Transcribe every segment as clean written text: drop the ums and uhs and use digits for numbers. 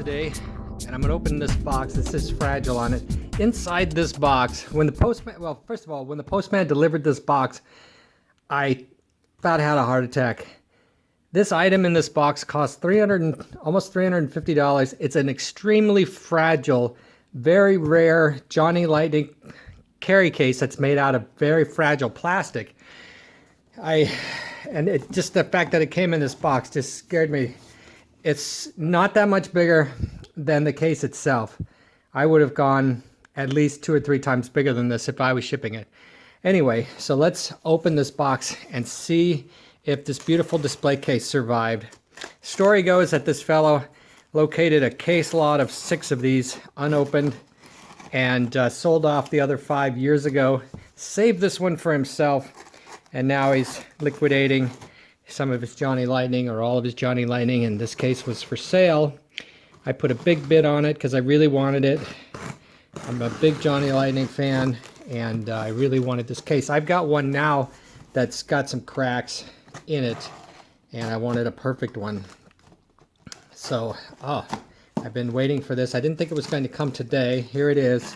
today, and I'm gonna open this box. This is fragile on it. Inside this box, when the postman, well, first of all, when the postman delivered this box, I about had a heart attack. This item in this box costs almost $350. It's an extremely fragile, very rare Johnny Lightning carry case that's made out of very fragile plastic. Just the fact that it came in this box just scared me. It's not that much bigger than the case itself. I would have gone at least 2 or 3 times bigger than this if I was shipping it. Anyway, so let's open this box and see if this beautiful display case survived. Story goes that this fellow located a case lot of 6 of these unopened and sold off the other 5 years ago. Saved this one for himself, and now he's liquidating some of his Johnny Lightning or all of his Johnny Lightning, and this case was for sale. I put a big bid on it because I really wanted it. I'm a big Johnny Lightning fan, and I really wanted this case. I've got one now that's got some cracks in it, and I wanted a perfect one. So, I've been waiting for this. I didn't think it was going to come today. Here it is.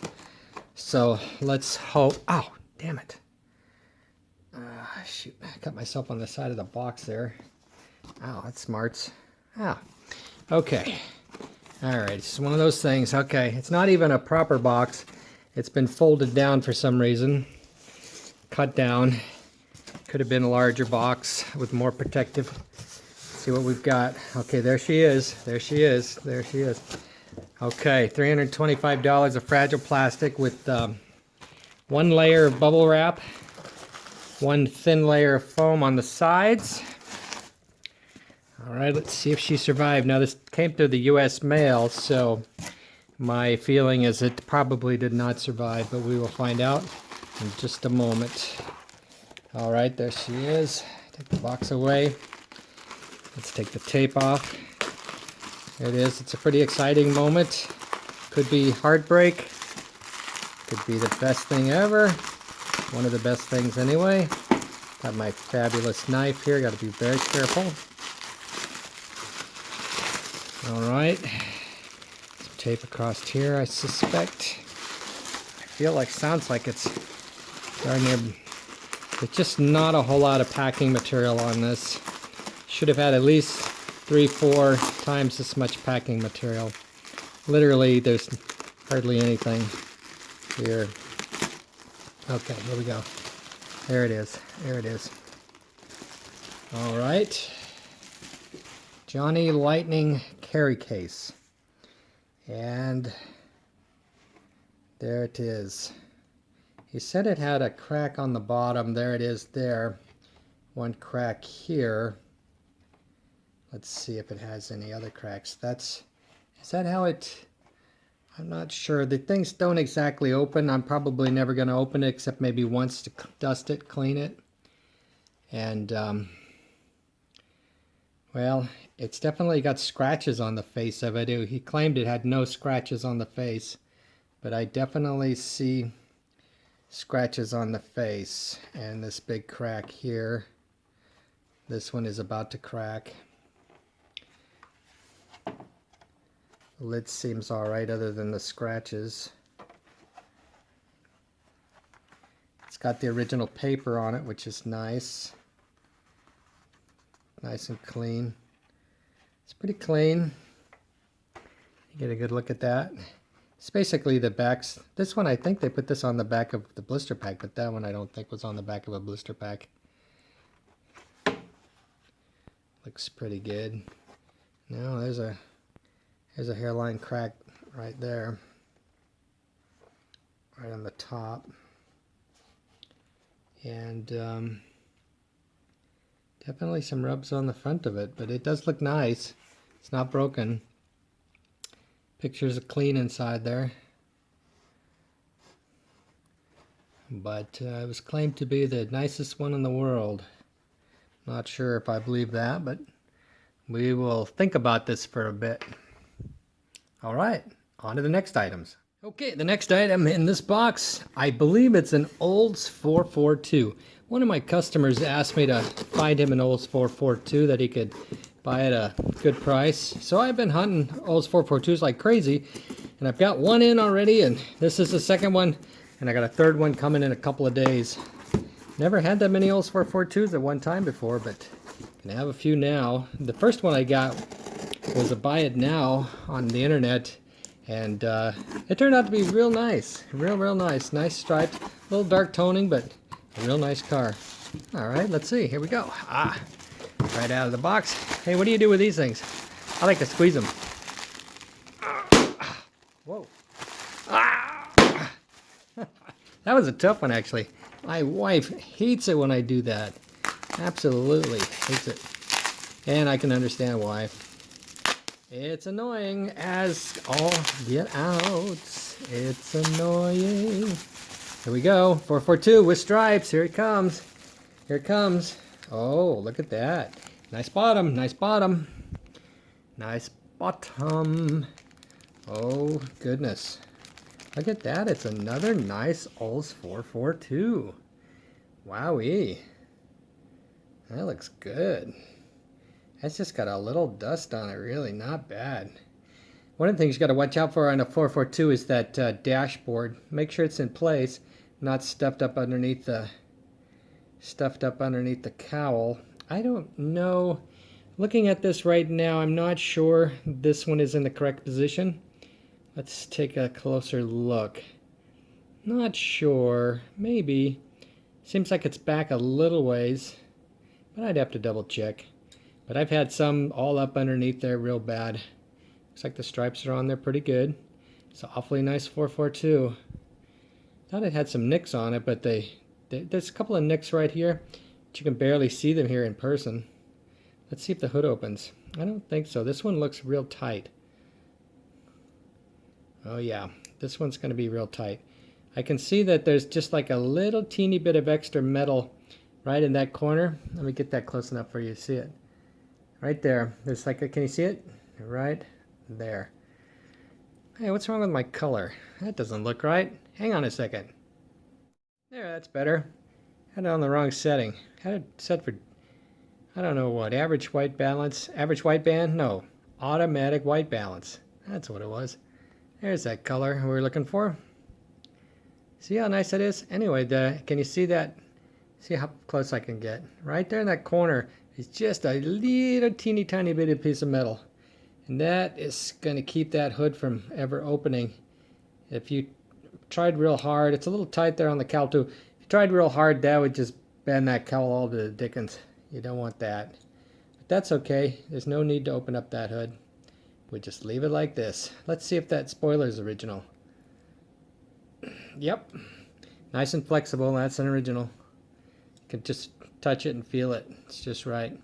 So let's hope. Oh, damn it. Shoot, I cut myself on the side of the box there. Ow, that smarts. Okay. All right, it's one of those things. Okay, it's not even a proper box. It's been folded down for some reason. Cut down. Could have been a larger box with more protective. Let's see what we've got. Okay, there she is. There she is. There she is. Okay, $325 of fragile plastic with 1 layer of bubble wrap. 1 thin layer of foam on the sides. All right, let's see if she survived. Now, this came through the U.S. mail, so my feeling is it probably did not survive, but we will find out in just a moment. All right, there she is. Take the box away. Let's take the tape off. There it is. It's a pretty exciting moment. Could be heartbreak. Could be the best thing ever. One of the best things anyway. Got my fabulous knife here. Got to be very careful. All right. Some tape across here, I suspect. I feel like, sounds like it's darn near. There's just not a whole lot of packing material on this. Should have had at least 3-4 times this much packing material. Literally, there's hardly anything here. Okay, here we go. There it is. There it is. All right. Johnny Lightning carry case. And there it is. He said it had a crack on the bottom. There it is there. 1 crack here. Let's see if it has any other cracks. Is that how it... I'm not sure. The things don't exactly open. I'm probably never going to open it except maybe once to dust it, clean it. And, well, it's definitely got scratches on the face of it. He claimed it had no scratches on the face, but I definitely see scratches on the face. And this big crack here. This one is about to crack. The lid seems alright other than the scratches. It's got the original paper on it, which is nice. Nice and clean. It's pretty clean. You get a good look at that. It's basically the backs. This one, I think they put this on the back of the blister pack, but that one I don't think was on the back of a blister pack. Looks pretty good. Now there's a hairline crack right there, right on the top, and definitely some rubs on the front of it, but it does look nice. It's not broken. Pictures are clean inside there, but it was claimed to be the nicest one in the world. Not sure if I believe that, but we will think about this for a bit. All right, on to the next items. Okay, the next item in this box, I believe it's an Olds 442. One of my customers asked me to find him an Olds 442 that he could buy at a good price. So I've been hunting Olds 442s like crazy, and I've got one in already, and this is the second one, and I got a third one coming in a couple of days. Never had that many Olds 442s at one time before, but I have a few now. The first one I got was a buy it now on the internet, and it turned out to be real nice. Real nice. Nice stripes, a little dark toning, but a real nice car. All right, let's see. Here we go. Right out of the box. Hey, what do you do with these things? I like to squeeze them. Whoa. That was a tough one, actually. My wife hates it when I do that. Absolutely hates it. And I can understand why. It's annoying as all get out. It's annoying. Here we go. 442 with stripes. Here it comes. Here it comes. Oh, look at that. Nice bottom. Nice bottom. Nice bottom. Oh, goodness. Look at that. It's another nice Olds 442. Wowee. That looks good. That's just got a little dust on it, really. Not bad. One of the things you got to watch out for on a 442 is that dashboard. Make sure it's in place, not stuffed up underneath the cowl. I don't know. Looking at this right now, I'm not sure this one is in the correct position. Let's take a closer look. Not sure. Maybe. Seems like it's back a little ways, but I'd have to double check. But I've had some all up underneath there real bad. Looks like the stripes are on there pretty good. It's an awfully nice 442. Thought it had some nicks on it, but there's a couple of nicks right here, but you can barely see them here in person. Let's see if the hood opens. I don't think so. This one looks real tight. Oh yeah, this one's going to be real tight. I can see that there's just like a little teeny bit of extra metal right in that corner. Let me get that close enough for you to see it. Right there. There's like can you see it? Right there. Hey, what's wrong with my color? That doesn't look right. Hang on a second. There, that's better. Had it on the wrong setting. Had it set for, I don't know what, average white balance? Average white band? No. Automatic white balance. That's what it was. There's that color we were looking for. See how nice that is? Anyway, can you see that? See how close I can get? Right there in that corner is just a little teeny tiny bitty piece of metal. And that is going to keep that hood from ever opening. If you tried real hard, it's a little tight there on the cowl too. If you tried real hard, that would just bend that cowl all to the dickens. You don't want that. But that's okay. There's no need to open up that hood. We just leave it like this. Let's see if that spoiler is original. Yep. Nice and flexible. That's an original. You can just touch it and feel it. It's just right.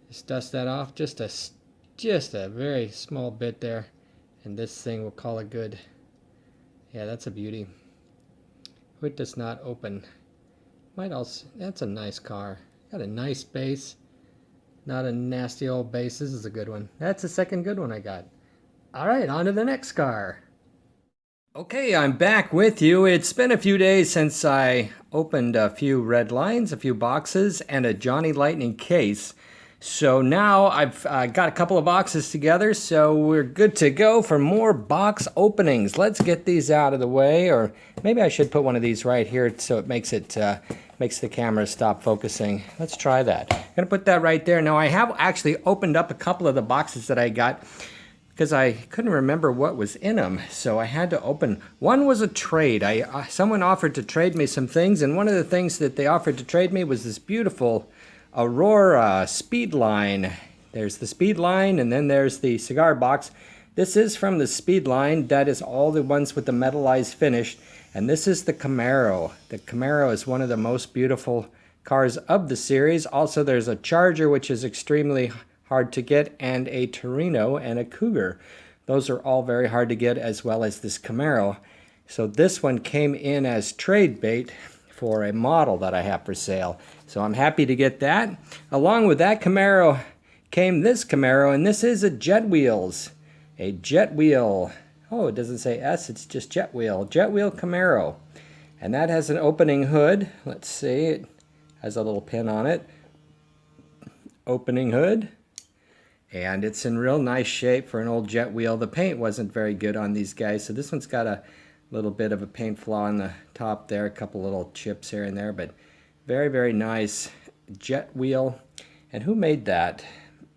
Just dust that off. Just a very small bit there. And this thing will call it good. Yeah, that's a beauty. Hood does not open. Might also, that's a nice car. Got a nice base. Not a nasty old base. This is a good one. That's the second good one I got. All right, on to the next car. Okay, I'm back with you. It's been a few days since I opened a few Redlines, a few boxes, and a Johnny Lightning case. So now I've got a couple of boxes together, so we're good to go for more box openings. Let's get these out of the way, or maybe I should put one of these right here so it makes the camera stop focusing. Let's try that. I'm gonna put that right there. Now I have actually opened up a couple of the boxes that I got because I couldn't remember what was in them, so I had to open. One was a trade. Someone offered to trade me some things, and one of the things that they offered to trade me was this beautiful Aurora Speedline. There's the Speedline, and then there's the cigar box. This is from the Speedline. That is all the ones with the metallized finish. And this is the Camaro. The Camaro is one of the most beautiful cars of the series. Also, there's a Charger, which is extremely hard to get, and a Torino and a Cougar. Those are all very hard to get, as well as this Camaro. So this one came in as trade bait for a model that I have for sale. So I'm happy to get that. Along with that Camaro came this Camaro, and this is a Jet Wheels. A Jet Wheel. Oh, it doesn't say S, it's just Jet Wheel. Jet Wheel Camaro. And that has an opening hood. Let's see, it has a little pin on it. Opening hood. And it's in real nice shape for an old jet wheel. The paint wasn't very good on these guys, so this one's got a little bit of a paint flaw on the top there, a couple little chips here and there, but very, very nice jet wheel. And who made that?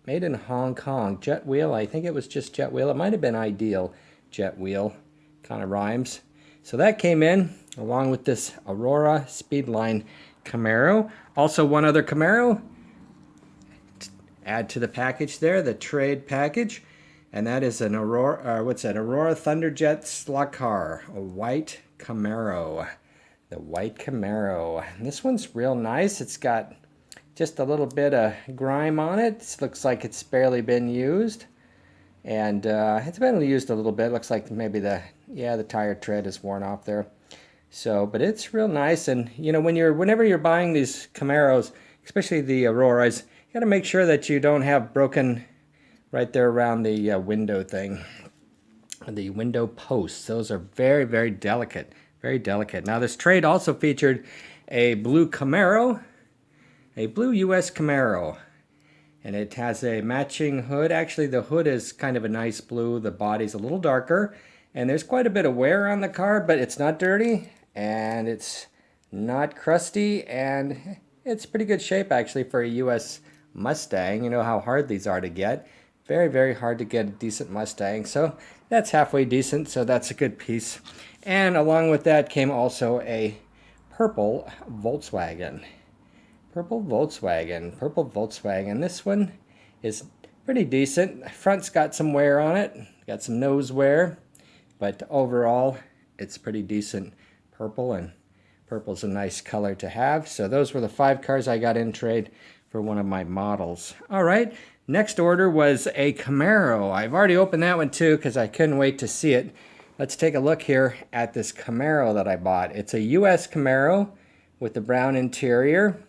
Made in Hong Kong. Jet wheel, I think it was just jet wheel. It might have been Ideal jet wheel, kind of rhymes. So that came in along with this Aurora Speedline Camaro. Also one other Camaro. Add to the package there, the trade package, and that is an Aurora, what's that? Aurora Thunderjet slot car, a white Camaro, the white Camaro. And this one's real nice. It's got just a little bit of grime on it. This looks like it's barely been used, and it's been used a little bit. Looks like maybe the tire tread is worn off there. So, but it's real nice. And you know, whenever you're buying these Camaros, especially the Auroras, you got to make sure that you don't have broken right there around the window thing, the window posts. Those are very, very delicate, very delicate. Now this trade also featured a blue Camaro, a blue US Camaro, and it has a matching hood. Actually, the hood is kind of a nice blue. The body's a little darker, and there's quite a bit of wear on the car, but it's not dirty, and it's not crusty, and it's pretty good shape actually for a US Mustang. You know how hard these are to get. Very, very hard to get a decent Mustang. So that's halfway decent, so that's a good piece. And along with that came also a purple Volkswagen. Purple Volkswagen. This one is pretty decent. Front's got some wear on it. Got some nose wear. But overall, it's pretty decent purple, and purple's a nice color to have. So those were the 5 cars I got in trade for one of my models. All right, next order was a Camaro. I've already opened that one too because I couldn't wait to see it. Let's take a look here at this Camaro that I bought. It's a US Camaro with the brown interior.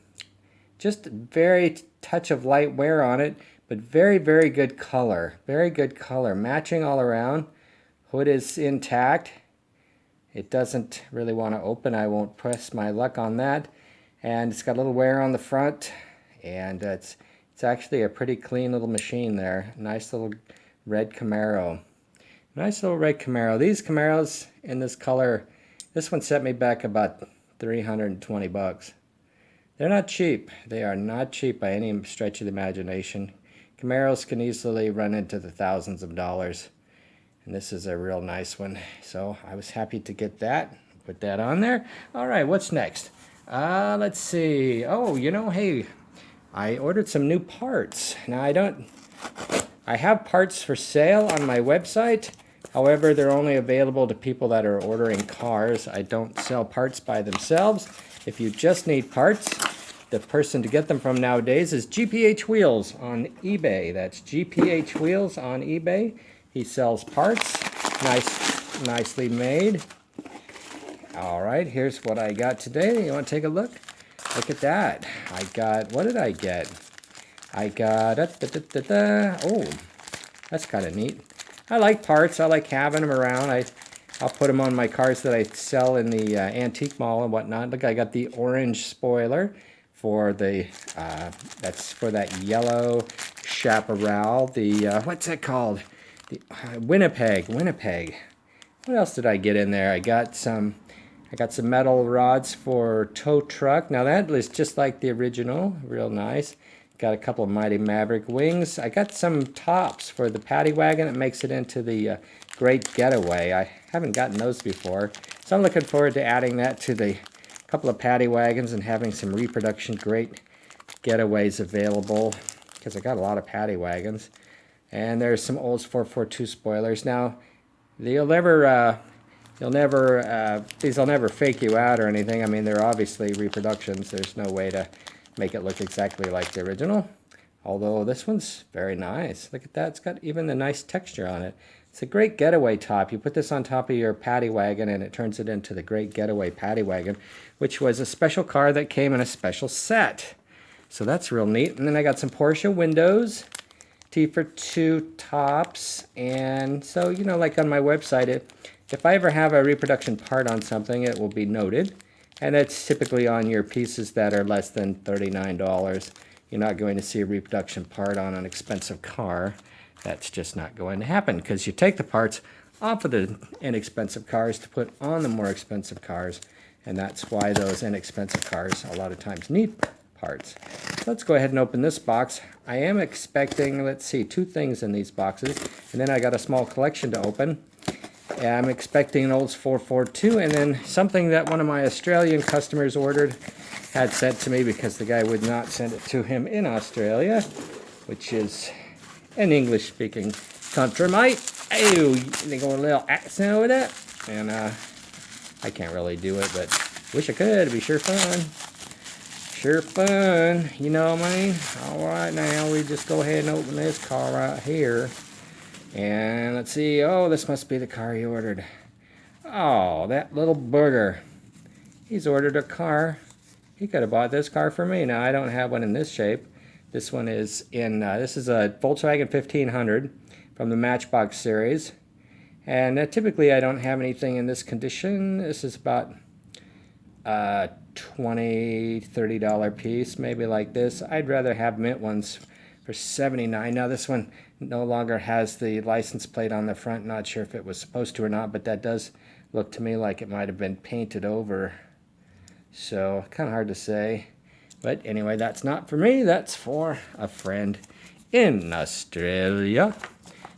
Just very touch of light wear on it, but very, very good color. Very good color, matching all around. Hood is intact. It doesn't really want to open. I won't press my luck on that. And it's got a little wear on the front. And it's actually a pretty clean little machine there. Nice little red Camaro. Nice little red Camaro. These Camaros in this color, this one set me back about 320 bucks. They're not cheap. They are not cheap by any stretch of the imagination. Camaros can easily run into the thousands of dollars. And this is a real nice one. So I was happy to get that. Put that on there. All right, what's next? Let's see. Oh, you know, hey, I ordered some new parts. Now I have parts for sale on my website. However, they're only available to people that are ordering cars. I don't sell parts by themselves. If you just need parts, the person to get them from nowadays is GPH Wheels on eBay. That's GPH Wheels on eBay. He sells parts, nicely made. All right, here's what I got today. You want to take a look? Look at that. I got, what did I get? I got, oh, that's kind of neat. I like parts. I like having them around. I'll put them on my cars that I sell in the antique mall and whatnot. Look, I got the orange spoiler for the, that's for that yellow chaparral. The, what's that called? The Winnipeg. What else did I get in there? I got some metal rods for tow truck. Now that is just like the original, real nice. Got a couple of Mighty Maverick wings. I got some tops for the paddy wagon that makes it into the Great Getaway. I haven't gotten those before, so I'm looking forward to adding that to the couple of paddy wagons and having some reproduction Great Getaways available, because I got a lot of paddy wagons. And there's some Olds 442 spoilers. Now, these will never fake you out or anything. I mean, they're obviously reproductions. There's no way to make it look exactly like the original. Although this one's very nice. Look at that. It's got even the nice texture on it. It's a Great Getaway top. You put this on top of your paddy wagon and it turns it into the Great Getaway paddy wagon, which was a special car that came in a special set. So that's real neat. And then I got some Porsche windows. T for 2 tops, and so, you know, like on my website, if I ever have a reproduction part on something, it will be noted, and that's typically on your pieces that are less than $39. you're not going to see a reproduction part on an expensive car. That's just not going to happen because you take the parts off of the inexpensive cars to put on the more expensive cars, and that's why those inexpensive cars a lot of times need parts. Let's go ahead and open this box. I am expecting, let's see, 2 things in these boxes, and then I got a small collection to open. And I'm expecting an Olds 442, and then something that one of my Australian customers ordered, had sent to me because the guy would not send it to him in Australia, which is an English-speaking country, mate. Oh, they got a little accent over that, and I can't really do it, but wish I could. It'd be sure fun. Sure fun, you know what I mean? All right, now we just go ahead and open this car right here. And let's see, oh, this must be the car he ordered. Oh, that little booger. He's ordered a car. He could have bought this car for me. Now, I don't have one in this shape. This one is in, this is a Volkswagen 1500 from the Matchbox series. And typically I don't have anything in this condition. This is about $20, $30 piece, maybe like this. I'd rather have mint ones for $79. Now this one no longer has the license plate on the front. Not sure if it was supposed to or not, but that does look to me like it might have been painted over. So kind of hard to say. But anyway, that's not for me. That's for a friend in Australia.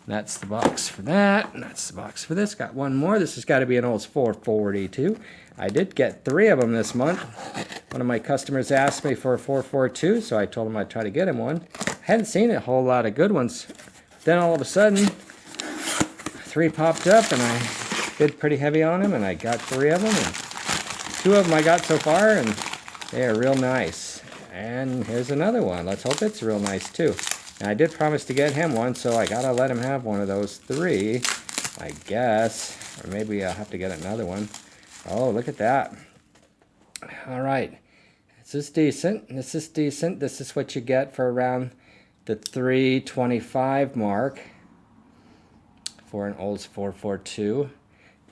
And that's the box for that. And that's the box for this. Got one more. This has got to be an Olds 442. I did get 3 of them this month. One of my customers asked me for a 442, so I told him I'd try to get him one. I hadn't seen a whole lot of good ones. Then all of a sudden, 3 popped up, and I bid pretty heavy on them, and I got 3 of them. And 2 of them I got so far, and they are real nice. And here's another one. Let's hope it's real nice, too. And I did promise to get him one, so I got to let him have one of those 3, I guess. Or maybe I'll have to get another one. Oh, look at that. All right. This is decent. This is decent. This is what you get for around the $325 mark for an Olds 442.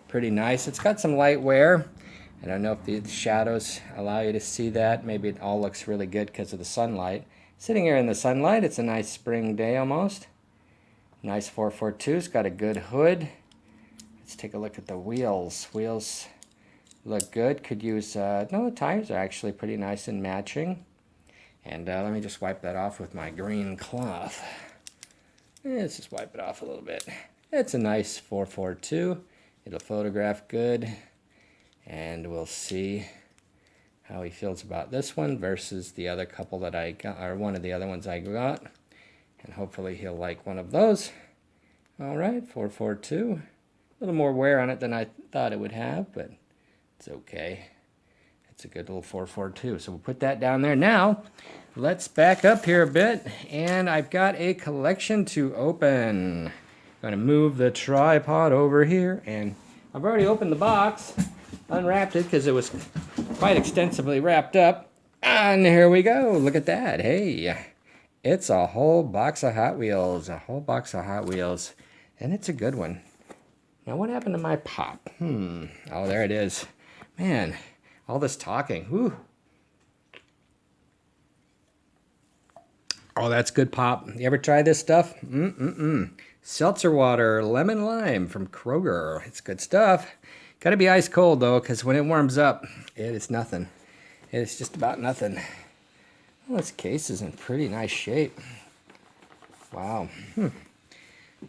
Pretty nice. It's got some light wear. I don't know if the shadows allow you to see that. Maybe it all looks really good because of the sunlight. Sitting here in the sunlight, it's a nice spring day almost. Nice 442. It's got a good hood. Let's take a look at the wheels. Wheels look good. Could use, no, the tires are actually pretty nice and matching. And let me just wipe that off with my green cloth. Let's just wipe it off a little bit. It's a nice 442. It'll photograph good. And we'll see how he feels about this one versus the other couple that I got, or one of the other ones I got. And hopefully he'll like one of those. All right, 442. A little more wear on it than I thought it would have, but it's okay. It's a good little 442. So we'll put that down there. Now, let's back up here a bit. And I've got a collection to open. I'm going to move the tripod over here. And I've already opened the box. Unwrapped it because it was quite extensively wrapped up. And here we go. Look at that. Hey, it's a whole box of Hot Wheels. A whole box of Hot Wheels. And it's a good one. Now, what happened to my pop? Oh, there it is. Man, all this talking. Whew. Oh, that's good pop. You ever try this stuff? Seltzer water, lemon lime from Kroger. It's good stuff. Got to be ice cold, though, because when it warms up, it is nothing. It is just about nothing. Well, this case is in pretty nice shape. Wow.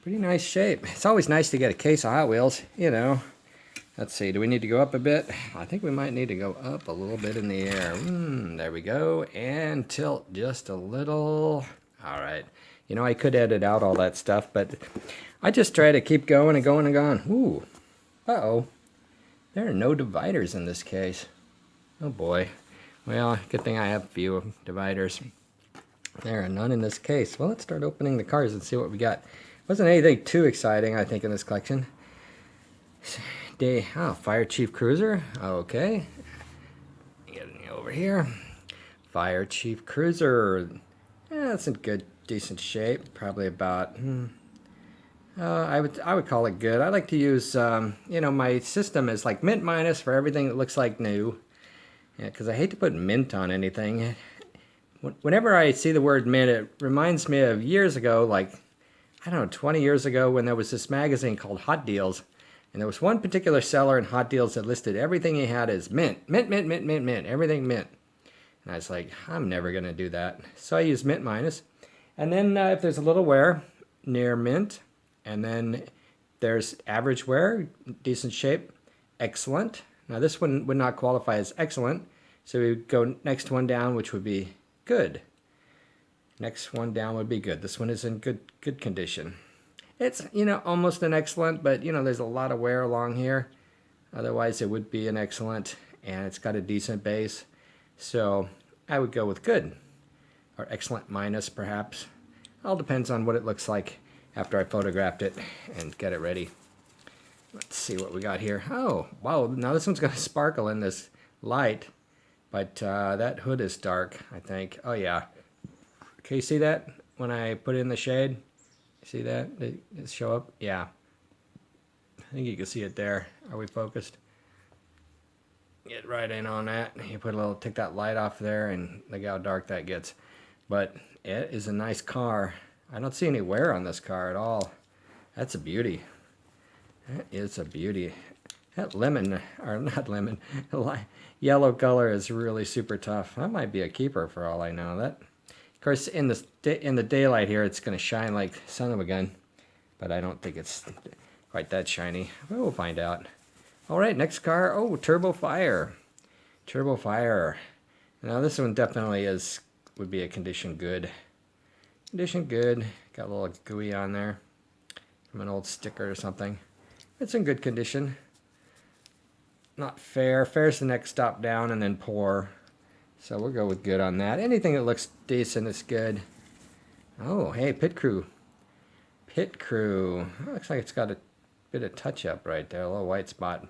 Pretty nice shape. It's always nice to get a case of Hot Wheels, you know. Let's see, do we need to go up a bit? I think we might need to go up a little bit in the air. There we go. And tilt just a little. All right. You know, I could edit out all that stuff, but I just try to keep going and going and going. Ooh. Uh-oh. There are no dividers in this case. Oh boy. Well, good thing I have a few dividers. There are none in this case. Well, let's start opening the cars and see what we got. Wasn't anything too exciting, I think, in this collection. Fire Chief Cruiser. Okay. Get it over here. Fire Chief Cruiser. Yeah, it's in good, decent shape. Probably about... I would call it good. I like to use, you know, my system is like mint minus for everything that looks like new. Yeah, because I hate to put mint on anything. Whenever I see the word mint, it reminds me of years ago, like, I don't know, 20 years ago when there was this magazine called Hot Deals. And there was one particular seller in Hot Deals that listed everything he had as mint, mint, mint, mint, mint, mint, everything mint. And I was like, I'm never going to do that. So I use mint minus. And then if there's a little wear, near mint. And then there's average wear, decent shape, excellent. Now this one would not qualify as excellent. So we would go next one down, which would be good. Next one down would be good. This one is in good condition. It's, almost an excellent, but, there's a lot of wear along here. Otherwise, it would be an excellent, and it's got a decent base. So I would go with good, or excellent minus, perhaps. All depends on what it looks like after I photographed it and get it ready. Let's see what we got here. Oh, wow. Now this one's going to sparkle in this light, but that hood is dark, I think. Oh, yeah. Can you see that when I put it in the shade? See that? Did it show up? Yeah. I think you can see it there. Are we focused? Get right in on that. You put a little, take that light off there and look how dark that gets. But it is a nice car. I don't see any wear on this car at all. That's a beauty. That is a beauty. That lemon, or not lemon, yellow color is really super tough. That might be a keeper for all I know. That. Of course, in the daylight here, it's going to shine like son of a gun, but I don't think it's quite that shiny. We'll find out. All right, next car. Oh, Turbo Fire. Turbo Fire. Now this one definitely would be a condition good. Condition good. Got a little gooey on there from an old sticker or something. It's in good condition. Not fair. Fair's the next stop down, and then poor. So we'll go with good on that. Anything that looks decent is good. Oh, hey, Pit Crew. Pit Crew. Looks like it's got a bit of touch-up right there, a little white spot.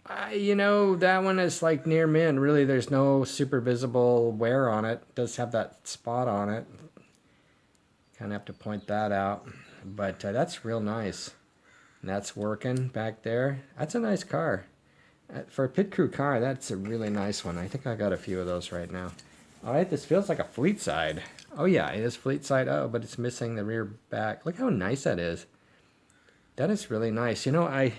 That one is like near mint. Really, there's no super visible wear on it. It does have that spot on it. Kind of have to point that out. But that's real nice. And that's working back there. That's a nice car. For a Pit Crew car, that's a really nice one. I think I got a few of those right now. All right, this feels like a fleet side. Oh, yeah, it is fleet side. Oh, but it's missing the rear back. Look how nice that is. That is really nice. I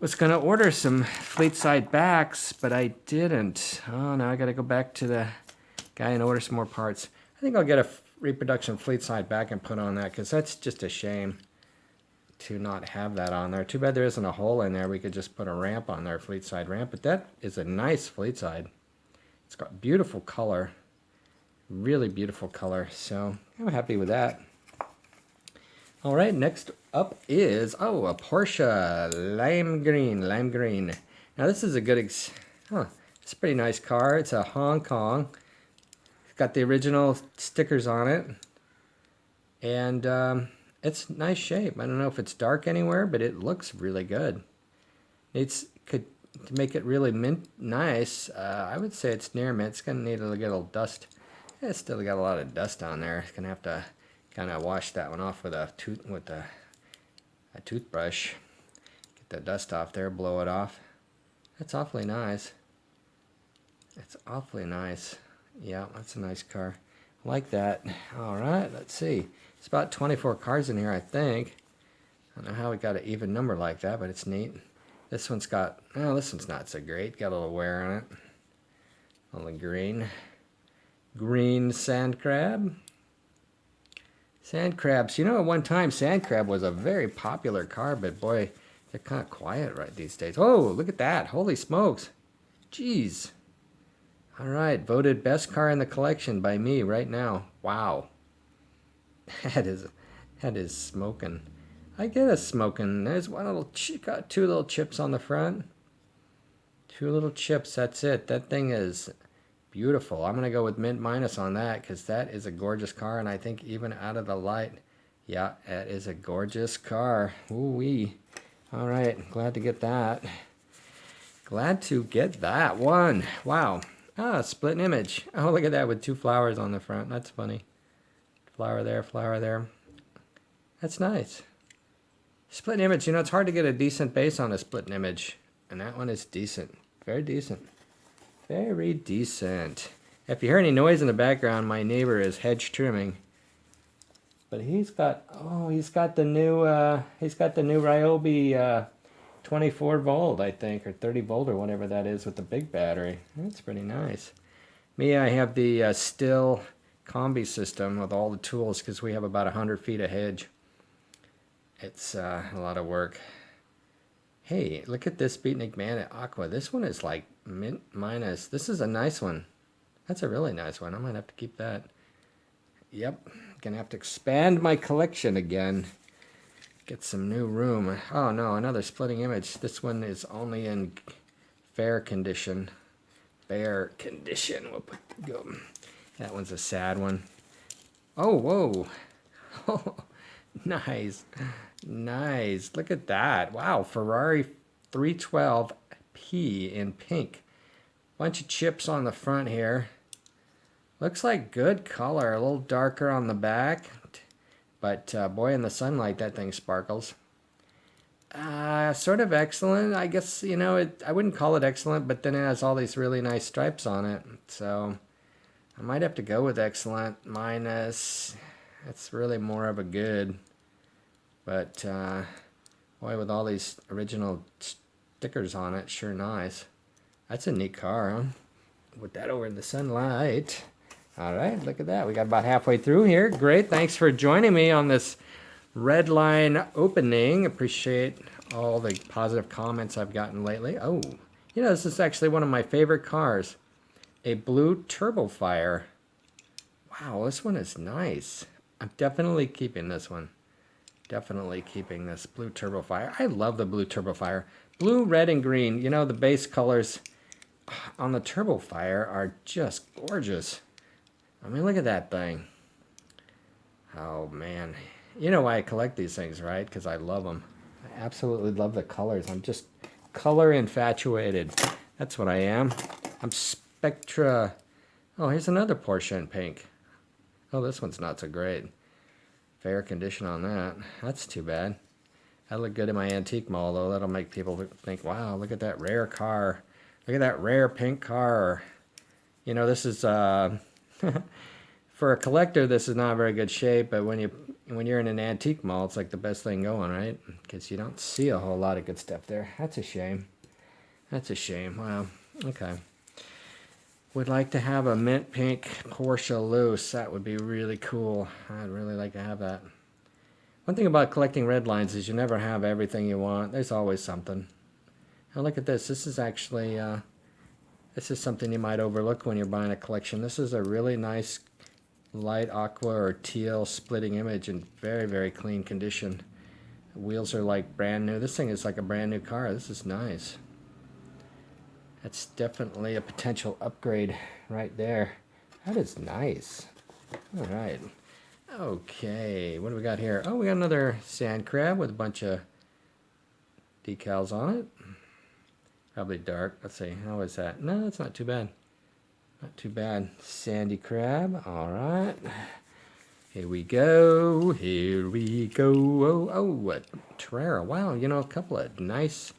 was going to order some fleet side backs, but I didn't. Oh, now I got to go back to the guy and order some more parts. I think I'll get a reproduction fleet side back and put on that, because that's just a shame to not have that on there. Too bad there isn't a hole in there. We could just put a ramp on there, fleet side ramp, but that is a nice fleet side. It's got beautiful color, really beautiful color, so I'm happy with that. All right, next up is, a Porsche lime green. Now this is a good, it's a pretty nice car. It's a Hong Kong. It's got the original stickers on it, and it's nice shape. I don't know if it's dark anywhere, but it looks really good. To make it really mint nice, I would say it's near mint. It's gonna need to get a little dust. It's still got a lot of dust on there. It's gonna have to kind of wash that one off with a toothbrush. Get the dust off there, blow it off. That's awfully nice. It's awfully nice. Yeah, that's a nice car. I like that. All right, let's see. It's about 24 cars in here, I think. I don't know how we got an even number like that, but it's neat. This one's got, this one's not so great. Got a little wear on it. A little green sand crab. Sand crabs. At one time, sand crab was a very popular car, but boy, they're kind of quiet right these days. Oh, look at that. Holy smokes. Jeez. All right, voted best car in the collection by me right now. Wow. That is smoking. I get a smoking. There's got two little chips on the front. Two little chips, that's it. That thing is beautiful. I'm going to go with mint minus on that, because that is a gorgeous car, and I think even out of the light, yeah, that is a gorgeous car. Ooh-wee. All right, glad to get that. Glad to get that one. Wow. Split an image. Oh, look at that with two flowers on the front. That's funny. Flower there, flower there. That's nice. Split image, it's hard to get a decent base on a split image. And that one is decent. Very decent. Very decent. If you hear any noise in the background, my neighbor is hedge trimming. But he's got the new Ryobi 24 volt, I think, or 30 volt or whatever that is with the big battery. That's pretty nice. Me, I have the Still combi system with all the tools because we have about 100 feet of hedge. It's a lot of work. Hey, look at this Beatnik Bandit Aqua. This one is like mint minus. This is a nice one. That's a really nice one. I might have to keep that. Yep, gonna have to expand my collection again. Get some new room. Oh no, another splitting image. This one is only in fair condition. Fair condition. We'll go. That one's a sad one. Oh, whoa. Oh, nice. Nice. Look at that. Wow, Ferrari 312P in pink. Bunch of chips on the front here. Looks like good color. A little darker on the back. But boy, in the sunlight, that thing sparkles. Sort of excellent. I guess, you know, I wouldn't call it excellent, but then it has all these really nice stripes on it. So I might have to go with excellent minus. It's really more of a good. But boy, with all these original stickers on it, sure nice. That's a neat car, huh? Put that over in the sunlight. All right, look at that. We got about halfway through here. Great. Thanks for joining me on this Redline opening. Appreciate all the positive comments I've gotten lately. Oh, you know, this is actually one of my favorite cars. A blue Turbo Fire. Wow, this one is nice. I'm definitely keeping this one. Definitely keeping this blue Turbo Fire. I love the blue Turbo Fire. Blue, red, and green. You know, the base colors on the Turbo Fire are just gorgeous. I mean, look at that thing. Oh, man. You know why I collect these things, right? Because I love them. I absolutely love the colors. I'm just color infatuated. That's what I am. I'm Spectra. Oh, here's another Porsche in pink. Oh, this one's not so great. Fair condition on that. That's too bad. That'll look good in my antique mall, though. That'll make people think, wow, look at that rare car. Look at that rare pink car. You know, this is... for a collector, this is not very good shape, but when you're in an antique mall, it's like the best thing going, right? Because you don't see a whole lot of good stuff there. That's a shame. That's a shame. Wow. Okay. Would like to have a mint pink Porsche loose. That would be really cool. I'd really like to have that. One thing about collecting red lines is you never have everything you want. There's always something. Now look at this. This is actually... this is something you might overlook when you're buying a collection. This is a really nice light aqua or teal splitting image in very, very clean condition. The wheels are like brand new. This thing is like a brand new car. This is nice. That's definitely a potential upgrade right there. That is nice. All right. Okay, what do we got here? Oh, we got another sand crab with a bunch of decals on it. Probably dark. Let's see. How is that? No, that's not too bad. Not too bad. Sandy crab. All right. Here we go. Here we go. Oh, a Torero. Wow, you know, a couple of nice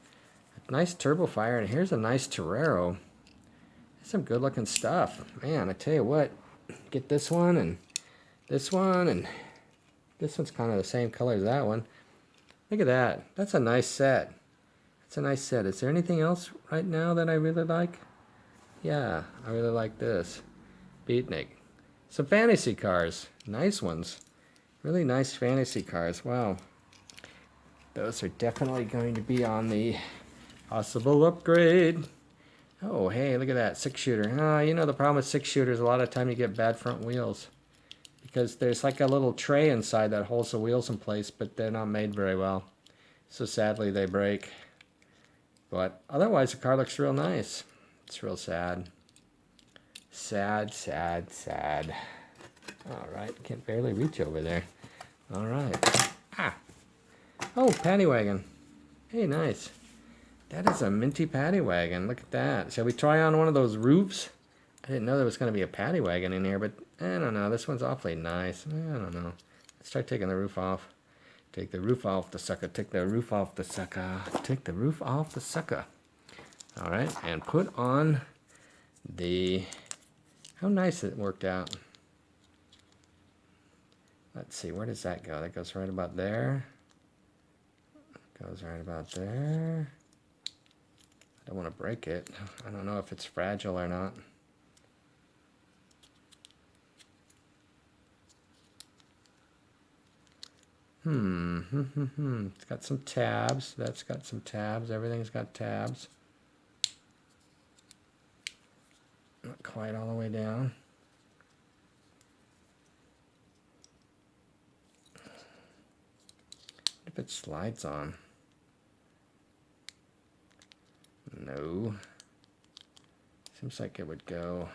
Turbo Fire. And here's a nice Torero. Some good looking stuff. Man, I tell you what. Get this one and this one. And this one's kind of the same color as that one. Look at that. That's a nice set. It's a nice set. Is there anything else right now that I really like? Yeah, I really like this. Beatnik. Some fantasy cars. Nice ones. Really nice fantasy cars. Wow. Those are definitely going to be on the possible upgrade. Oh, hey, look at that. 6-shooter. You know the problem with 6-shooters, a lot of time you get bad front wheels. Because there's like a little tray inside that holds the wheels in place, but they're not made very well. So sadly they break. But otherwise, the car looks real nice. It's real sad. Sad, sad, sad. All right, can't barely reach over there. All right. Ah. Oh, paddy wagon. Hey, nice. That is a minty paddy wagon. Look at that. Shall we try on one of those roofs? I didn't know there was going to be a paddy wagon in here, but I don't know. This one's awfully nice. I don't know. Let's try taking the roof off. Take the roof off the sucker. Take the roof off the sucker. Take the roof off the sucker. All right, and put on the... How nice it worked out. Let's see, where does that go? That goes right about there. Goes right about there. I don't want to break it. I don't know if it's fragile or not. It's got some tabs. That's got some tabs. Everything's got tabs. Not quite all the way down. What if it slides on? No. Seems like it would go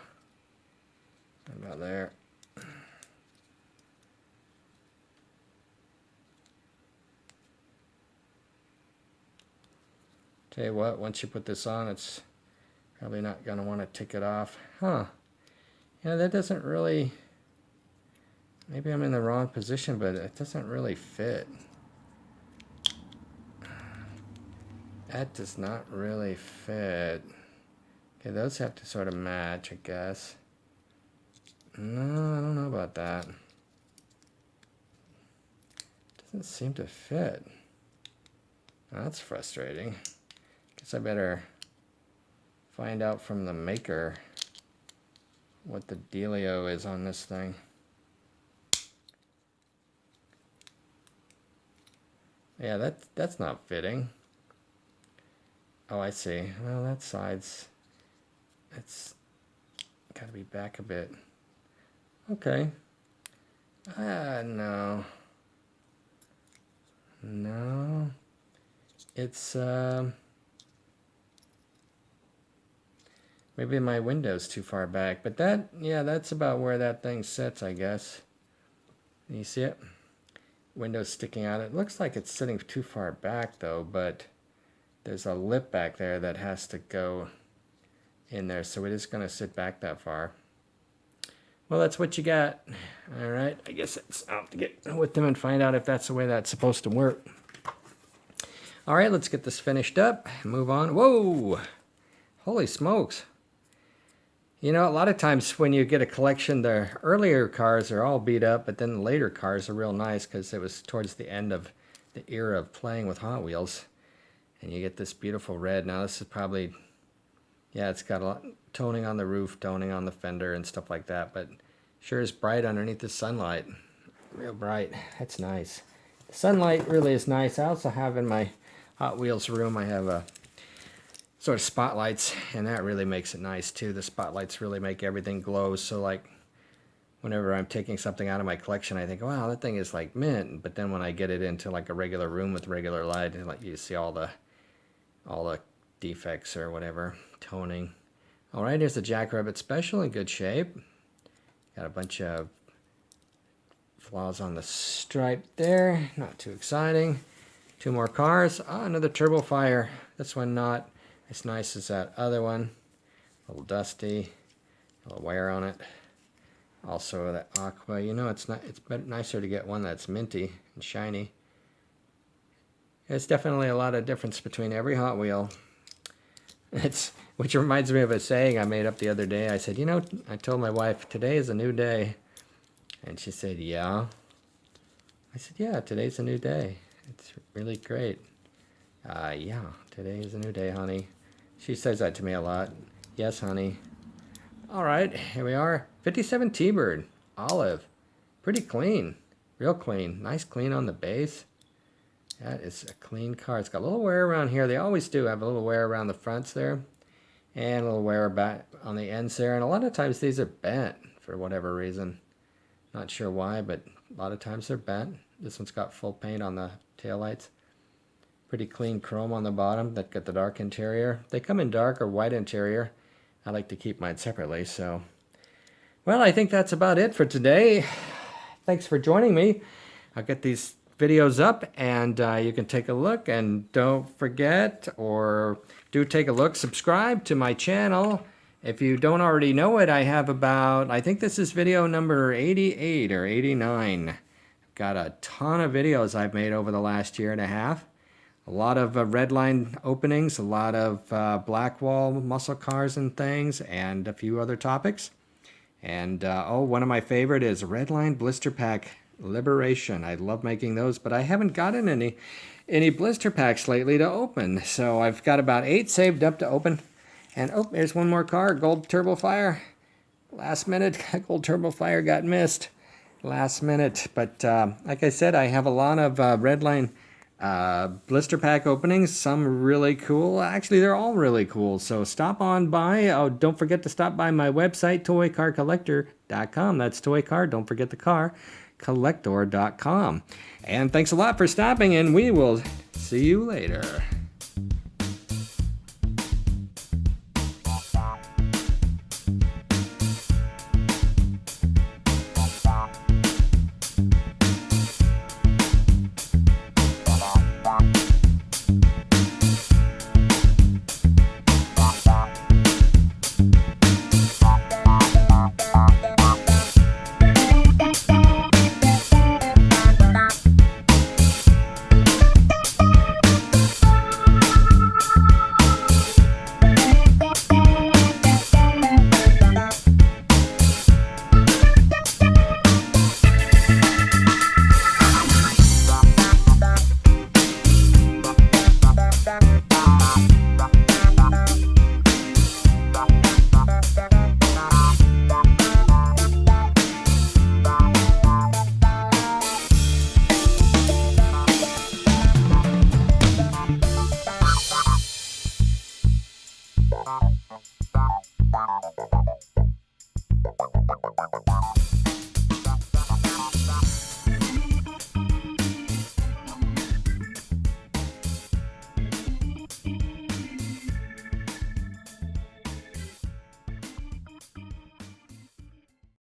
about there. Tell you what, once you put this on, it's probably not going to want to take it off. Huh. Yeah, that doesn't really... Maybe I'm in the wrong position, but it doesn't really fit. That does not really fit. Okay, those have to sort of match, I guess. No, I don't know about that. Doesn't seem to fit. That's frustrating. Guess I better find out from the maker what the dealio is on this thing. Yeah, that's not fitting. Oh, I see. Well, that side's... It's got to be back a bit. Okay. No. No. It's, maybe my window's too far back. But that, yeah, that's about where that thing sits, I guess. Can you see it? Window's sticking out. It looks like it's sitting too far back, though, but there's a lip back there that has to go in there, so it is going to sit back that far. Well, that's what you got. All right, I guess I'll have to get with them and find out if that's the way that's supposed to work. All right, let's get this finished up. Move on. Whoa! Holy smokes. You know, a lot of times when you get a collection, the earlier cars are all beat up, but then the later cars are real nice because it was towards the end of the era of playing with Hot Wheels. And you get this beautiful red. Now this is probably, yeah, it's got a lot toning on the roof, toning on the fender and stuff like that, but sure is bright underneath the sunlight. Real bright. That's nice. The sunlight really is nice. I also have in my Hot Wheels room, I have a sort of spotlights, and that really makes it nice too. The spotlights really make everything glow. So like whenever I'm taking something out of my collection, I think, wow, that thing is like mint. But then when I get it into like a regular room with regular light, and like you see all the defects or whatever, toning. All right, here's the Jackrabbit Special in good shape. Got a bunch of flaws on the stripe there. Not too exciting. Two more cars. Oh, another Turbo Fire. This one not as nice as that other one. A little dusty. A little wear on it. Also that aqua. You know, it's nicer to get one that's minty and shiny. There's definitely a lot of difference between every Hot Wheel. Which reminds me of a saying I made up the other day. I said, you know, I told my wife, today is a new day. And she said, yeah. I said, yeah, today's a new day. It's really great. Yeah, today is a new day, honey. She says that to me a lot. Yes, honey. All right, here we are. 57 T-Bird, olive. Pretty clean, real clean. Nice clean on the base. That is a clean car. It's got a little wear around here. They always do have a little wear around the fronts there. And a little wear back on the ends there. And a lot of times these are bent for whatever reason. Not sure why, but a lot of times they're bent. This one's got full paint on the taillights. Pretty clean chrome on the bottom. That got the dark interior. They come in dark or white interior. I like to keep mine separately, so. Well, I think that's about it for today. Thanks for joining me. I'll get these videos up and you can take a look, and don't forget, or do take a look, subscribe to my channel. If you don't already know it, I have about, I think this is video number 88 or 89. I've got a ton of videos I've made over the last year and a half. A lot of Redline openings, a lot of Blackwall muscle cars and things, and a few other topics. And oh, one of my favorite is Redline Blister Pack Liberation. I love making those, but I haven't gotten any blister packs lately to open. So I've got about 8 saved up to open. And oh, there's one more car, Gold Turbo Fire. Last minute, Gold Turbo Fire got missed. Last minute. But like I said, I have a lot of Redline blister pack openings. Some really cool. Actually, they're all really cool. So stop on by. Oh, don't forget to stop by my website, ToyCarCollector.com. That's toy car. Don't forget the car. Collector.com. And thanks a lot for stopping, and we will see you later. Bye.